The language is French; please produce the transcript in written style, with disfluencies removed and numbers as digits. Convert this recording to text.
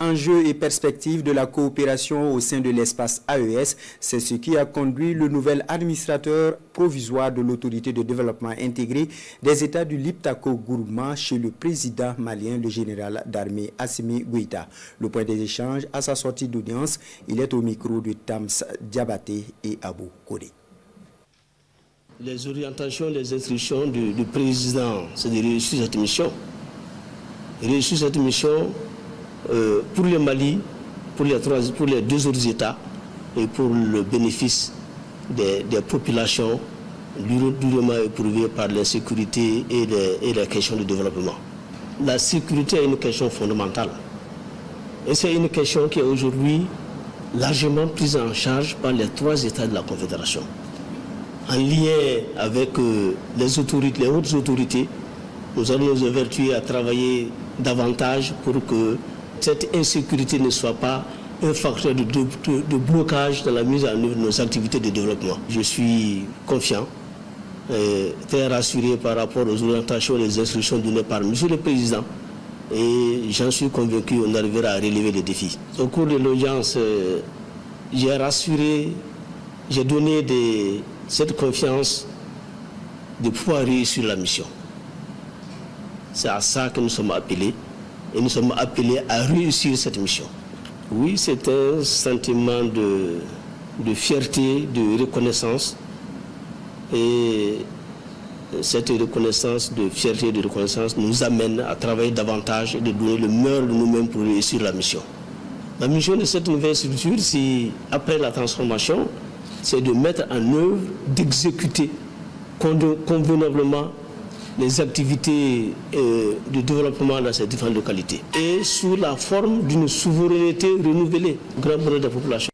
Enjeux et perspectives de la coopération au sein de l'espace AES, c'est ce qui a conduit le nouvel administrateur provisoire de l'autorité de développement intégré des États du Liptako-Gourma chez le président malien, le général d'armée Assimi Goïta. Le point des échanges à sa sortie d'audience, il est au micro de Tams Diabaté et Abou Kodé. Les orientations, les instructions du président, c'est de réussir cette mission. Réussir cette mission pour le Mali, pour les deux autres États et pour le bénéfice des populations durement éprouvées par l'insécurité et les questions de développement. La sécurité est une question fondamentale. Et c'est une question qui est aujourd'hui largement prise en charge par les trois États de la Confédération. En lien avec les hautes autorités, nous allons nous évertuer à travailler davantage pour que cette insécurité ne soit pas un facteur de blocage dans la mise en œuvre de nos activités de développement. Je suis confiant, très rassuré par rapport aux orientations et les instructions données par M. le Président et j'en suis convaincu qu'on arrivera à relever les défis. Au cours de l'audience, j'ai rassuré, j'ai donné cette confiance de pouvoir réussir la mission. C'est à ça que nous sommes appelés. Et nous sommes appelés à réussir cette mission. Oui, c'est un sentiment de fierté, de reconnaissance. Et cette reconnaissance de fierté et de reconnaissance nous amène à travailler davantage et de donner le meilleur de nous-mêmes pour réussir la mission. La mission de cette nouvelle structure, après la transformation, c'est de mettre en œuvre, d'exécuter convenablement les activités de développement dans ces différentes localités et sous la forme d'une souveraineté renouvelée au grand bonheur de la population.